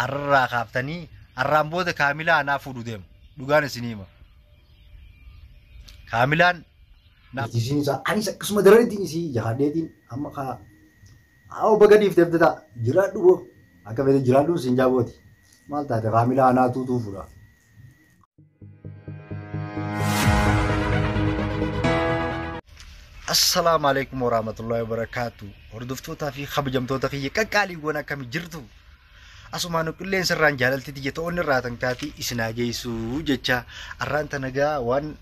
arraa kaaftanii arraan booda kaamilaa anaa fuudhu deemu dhugaan isinii hima kaamilaan Isiin isaa anis akkasuma daranittiin isii jahaadheetiin amma kaa haa bagadiif teebdataa jiraadhu boo akka fedhe jiraadhuun siin jaabooti maal taate kaamilaa anaa tuutuu fuudha. Assalamu alaikum warahmatullahi wabarakatuh. Hordoftoota fi kabajamtoota kiyya qaqqaaliiwwan akkami jirtu. Asumaan qilleensa irraan jaalalti tiyya ta'oon irraa tankaatii isin hageessu jecha arraanta nagaa waan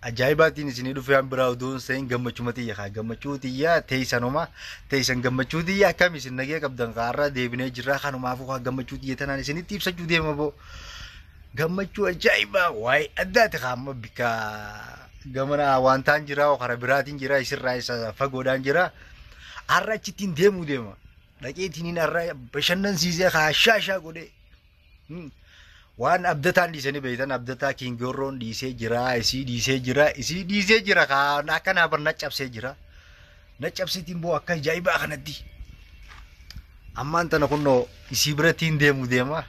ajaa'ibaatiin isinii dhufe an biraa oduun seen gammachuu tiyya kaa gammachuu tiyya teessan gammachuu tiyya akkam isin nagee qabdan kaarraa deebinee jirra kanumaafuu kaa gammachuu tiyya tanaan isinitti ibsachuu deema boo gammachuu ajaa'ibaa waa'ee addaati kaamma bika gamana wantaan jira kara biraatiin jira isirraa isa fagoodhaan jira arra achittiin deemuu deema dhaqeetiin arra bashannansiisee kaashaashaa godhe waan abdataan dhiisanii beeytan abdataa kiingorroon dhiisee jira isii dhiisee jira kaan akka naabar naccabsee jira naccabsiitiin boo akka ajaa'ibaa kanatti ammaan tana kunnoo isii birattiin deemuu deema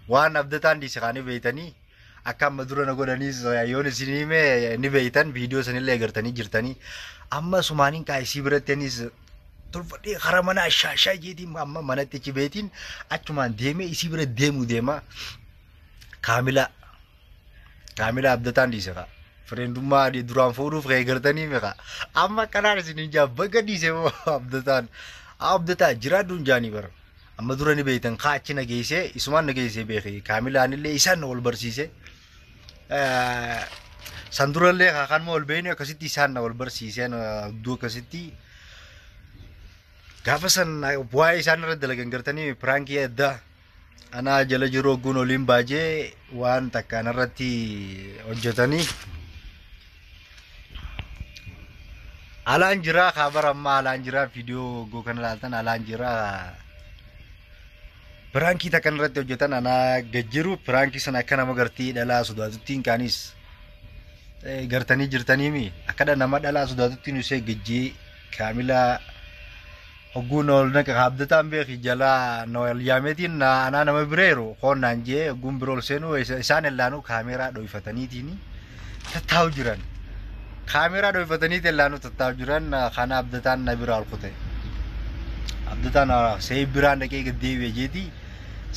waan abdataan dhiise kaanii beeytanii akka amma dura na godhaniis yoon isinii mee ni beeytan viidiyoo sanillee agartanii jirtanii amma sumaaniin kaa isii biratteenis tolfadhee kara mana shaashaa jeetiin amma manatti achi beetiin achumaan deemee isii bira deemuu deema kaamila abdataan dhiise kaa firendummaa duraan fuudhuuf ka'ee gartanii meeqa amma kanaan isin jaa baga dhiise moo abdataa jiraadduun jaanii bara amma dura ni beeytan kaa achi nageessee isumaan nageessee beekee kaamilaanillee isaan wal barsiise sandurallee kan moo wal beeynu akkasitti isaan wal barsiiseen iddoo akkasitti gaafa san waa'ee isaan irra dalagan gartanii piraankii addaa anaa jala jiru ogguun oliin baajee waan takkaan irratti hojjetanii alaan jiraa kaabara amma alaan jiraa viidiyoo oggoo kana laaltan alaan jiraa piraankii takkan irratti hojjetan anaa gajjiru piraankii sana akka nama gartii dhalaa sodaatuttiin kaanis gartanii jirtaniimi akka nama dhalaa sodaatuttiin usee gajjii kaamilaa ogguun ol naqa abdataan beeki jalaa noel yaametiin anaa nama bireeru qoonnaan jee ogguun birool seenuu isaan illaanuu kaameeraa dhoyfataniitiin tattaa'u jiran kaameeraa dhoyfataniitiin illaanuu tattaa'u jiran kana abdataan na biraa olkute abdataan see biraan dhaqee gaddeebi'e jeetii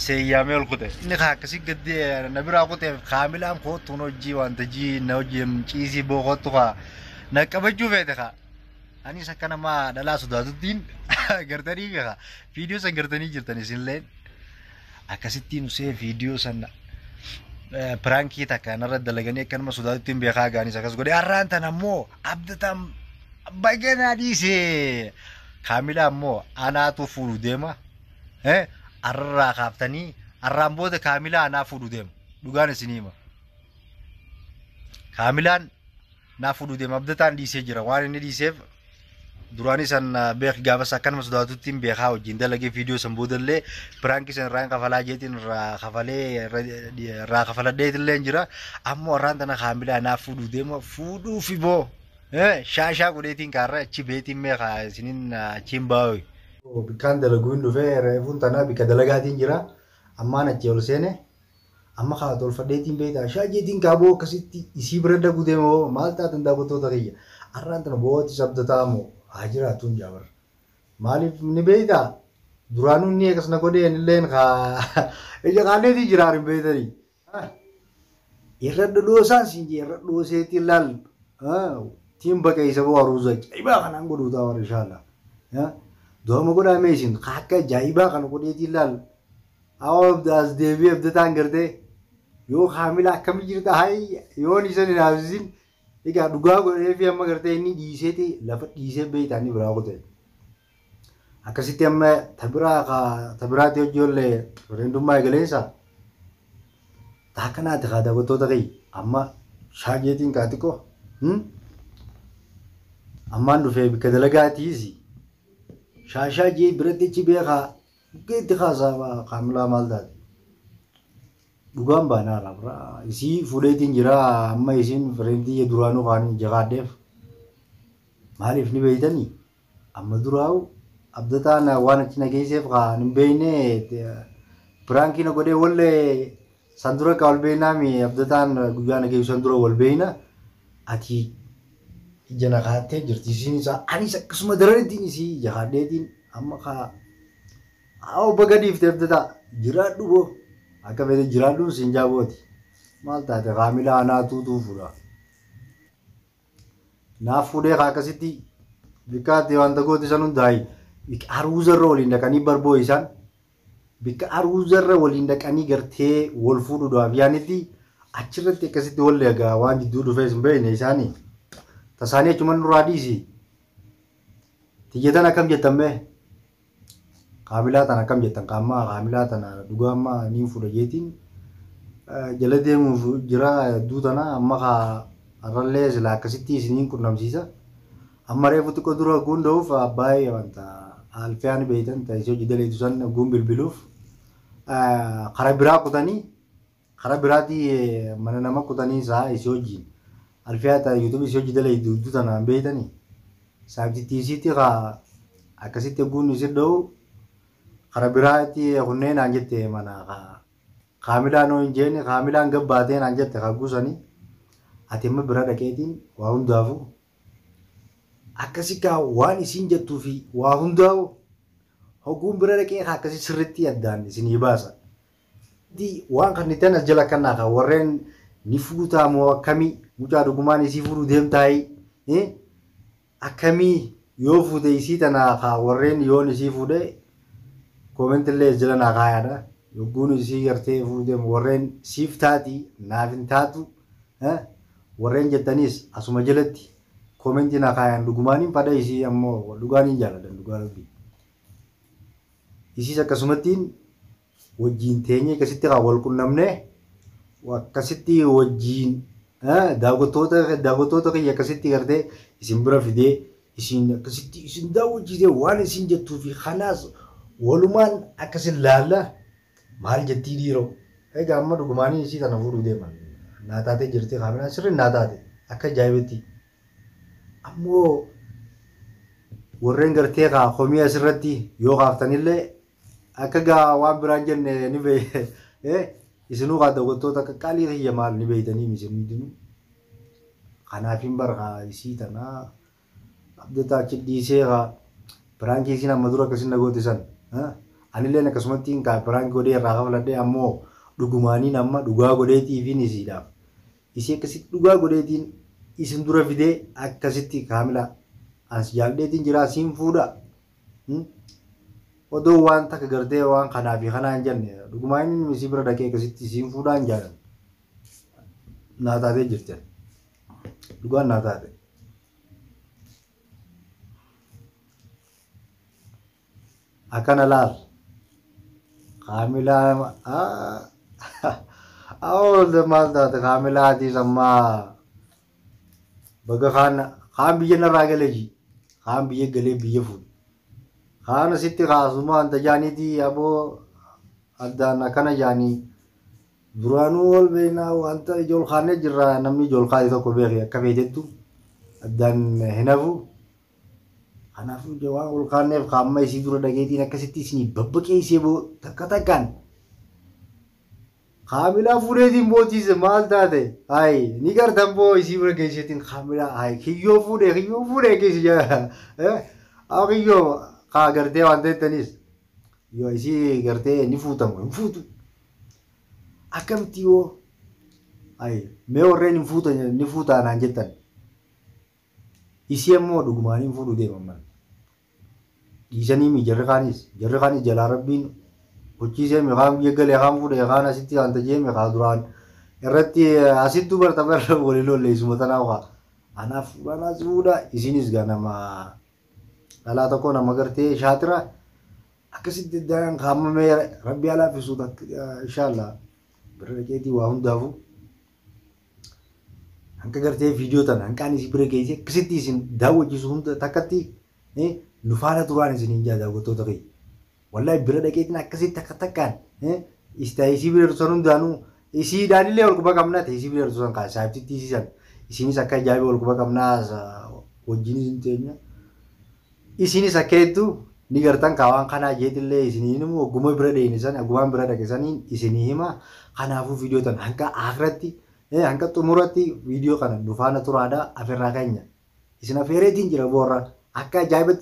seeyyaamee olkute inni kaa akkasii gaddee na biraa kute kaamilaan kootuun hojii wanta jii na hojii ciisii boo kootu kaa na qabachuu feete kaa anis akka nama dhalaa sodaatuttiin gartanii beeka viidiyoo san gartanii jirtan isinilleen akkasittiin usee viidiyoo san piraankii takka narra dalaganii akka nama sodaatuttiin beekaa gaanis akkas godhe arraan tan ammoo abdataan baganaa dhiisee kaamilaa ammoo anaatu fuudhu deema arraa kaaftanii arraan booda kaamilaa anaa fuudhu deemu dhugaan isinii hima kaamilaan naa fuudhu deema abdataan dhiisee jira waan inni dhiiseef duraan san beek gaafas akka nama sodaatuttiin beekaa wajjin dalagee viidiyoo san boodallee piraankii san irraan kafalaa jeetiin irraa kafaladheetillee jira ammoo arraan tana kaamilaa naa fuudhu deema fuudhuufi boo shaashaa godheetiin kaarra achi beetiin meeqa isiniin achiin baa'u. Bikkaan dalaguun dhufee reefuun tanaa bikka dalagaatiin jira ammaan achi ol seene amma kaa tolfadheetiin beektaa shaajeetiin kaaboo akkasitti isii bira daguu deema maal taatan daawwattoota kiyya arraan tana booti sabdataa moo haa jiraatuun jaabar maaliif ni beektaa duraanuu inni akkas na godheen illeen kaa ija kaaneetii jiraan hin beektanii irra dhoosaan siin jee irra dhooseetiin laal tiin bakka isa boo haruusa ajaa'ibaa kanaan godhuu ta'a warra inshaallah dooma godhaa meeshin akka ajaa'ibaa kana godheetiin laal as deebi'ee abdataan gartee yoo kaamila akkamii jirta hayi yoon isan hin haasisin egaa dhugaa godhee fi amma gartee inni dhiiseeti lafa dhiisee beeytaanii biraa qote akkasitti amma tabiraati hojjoollee reendummaa eegaleensa taakanaati kaa daawwattoota kee amma shaajeetiin kaatiqoo ammaan dhufee bikka dalagaatiisi shaashaa jee biratti achi beekaa geetti kaasaa kaamilaa maal taate dhugaan baanaa laafra isii fuudheetiin jira amma isiin fireentii duraanuu kaanii jagaadheef maaliif ni beeytanii amma duraa'u abdataan waan achi nageesseef kaan hin beeyne Prankiin godhee wallee sandura ka walbeenaami abdataan guyyaa nageeyu sandura walbeena ati ija naqaattee jirti isiin isaa anis akkasuma daranittiin isii ija hadheetiin amma kaa obba gadiif abdataa jiraadhu boo akka fedhe jiraadhuun siin jaabooti maal taate kaamila anaa tuutuu fuudha naaf fuudhee akkasitti bikkaatti wanta gooti san hundaayi aruuzarra waliin dhaqanii barboo isaan bikka aruuzarra waliin dhaqanii gartee wal fuudhuudhaaf yaanitti achirratti akkasitti walli egaa waan jidduu dhufees hin beekne isaanii tasaanii achuman duraa dhiisi tiyyatan akkam jettan mee kaamilaa tana akkam jettan qaammaa kaamilaa tana dhugaammaa niin fuudha jeetiin jala deemuuf jira hedduu tana amma kaa arrallee sila akkasitti isiniin qunnamsiisa amma reefu xiqqoo dura guunda'uuf abbaayee wanta alfiyaan beeytan ta'isoo jidaleetu san guun bilbiluuf kara biraa kutanii kara biraatii mana nama kutanii isaa isii wajjin alfiyaa ta'a yuutuub isii jidalee duddu tanaan beeytanii saabtittiisiitti kaa akkasitti guun isii dha'u kara biraatti kunneen aan jette mana kaamilaan hoo hin jeenne kaamilaan gabbaateen aan jette kaa guusanii ati amma bira dhaqeetiin waa hundaafu akkasi kaa waan isiin jettuu fi waa hundaa'u hoguun bira dhaqee akkasi sirritti addaan isinii baasa. Waan kan itti anas jala kannaa kaa warreen ni fuutaa moo akkamii mucaa dhugumaan isii fuudhuu deemtaayii akkamii yoo fuute isii tanaa kaa warreen yoon isii fuudhe koomentillee jala naa kaayaadha. Yogguun isii gartee fuudhee warreen siif taati naaf hin taatu warreen jettaniis asuma jalatti koomenti naa kaayan dhugumaaniin fadha isii ammoo dhugaaniin jaaladhan dhugaa rabbii. Isiis akkasumattiin wajjiin teenyee akkasitti kaa wal qunnamnee akkasitti wajjiin daawwattoota kiyya akkasitti gartee isin bira fidee isin akkasitti isin daawwachiisee waan isin jettuu fi kanaas walumaan akkasin laalla maal jettii dhiiroo egaa amma dhugumaanii isii tana fuudhuu deeman naa taatee jirti kaaminaan sirriin naa taate akka ajaa'ibetti ammoo warreen gartee kaa komii asirratti yoo kaaftanillee akka gaa waan biraan jenne ni beeye isinuu kaa daawwattoota akka qaalii kiyya maal ni beeytanii isin hundinuu kanaafin barkaa isii tanaa abdataa achi dhiisee kaa biraankii isin amma dura akkasin nagooti san anilleen akkasumattiin kaa biraankii godhee irraa kafaladhee ammoo dhugumaaniin amma dhugaa godheetiifiin isiidhaaf isii akkasitti dhugaa godheetiin isin dura fidee akkasitti kaamila as jaaldeetiin jira siin fuudha odoo waan takka gartee waan kanaa fi kanaa hin jenne dhugumaaniin isii bira dhaqee akkasitti siin fuudhaa hin jaalan naa taatee jirti dhugaan naa taate akkana laal kaamilaa awwaal maal taate kaamilaatii sammaa baga kaan biyya narraa galeeji kaan biyya galee biyya fuudhe kaan asitti kaasuma anta jaaniitii aboo addaan akkana jaanii duraanuu ol beeknaa wanta ijool kaanee jirra namni ijool kaate tokko beeke akka beektettu addaan hin hafu kanaafuu waan ol kaaneef kaamma isii dura dhageetiin akkasitti isinii babbaqee isee boo takka takkaan kaamilaa fuudheetiin bootiise maal taate hayi ni gartan boo isii bira geesseetiin kaamilaa hayi kiyyoo fuudhee geessi haa kiyyoo kaa gartee waan ta'ettanis yoo isii gartee ni fuutamu hin fuutu akkamitti yoo hayi mee warreen ni fuutaa naan jettan isii ammoo dhugumaan hin fuudhu deemaman dhiisanii jarri kaanis jalaa rabbiin hojiisee meeqaan biyya galee kaan fuudhee kaan asitti kan tajee meeqaa duraan irratti asittuu barta barra walii lolleessuma tanaa waa anaaf fuudhanaas fuudha isinis gaa nama dhalaa tokko nama gartee shaatira akkasitti daan kaamamee rabbi alaa fisuu inshaallah bira dhaqeetii waa hundaafu hanka gartee viidiyoo tana hanqaan isii bira geessee akkasitti isin daawwachiisu hunda takkatti nu faana turaan isin hin daawwattoota kee wallahi bira dhaqeetiin akkasitti takka takkaan isii bira tursan hundaanuu isii daanillee ol quba qabnaa ta'e isii bira tursan kaa saayibtitti isiisan isinis akka ajaa'iba ol quba qabnaa wajjin isin teenya isinis akka hedduu ni gartan kawan kana jetillee isinii immoo ogummaa bira deenisan ogummaan bira dhageessanii isinii hima kanaafuu viidiyoo tan hanga akhiratti hanga xumuratti viidiyoo kana dhufaana turaadha afirraa keenya isin afeereetiin jira boorra akka ajaa'ibatti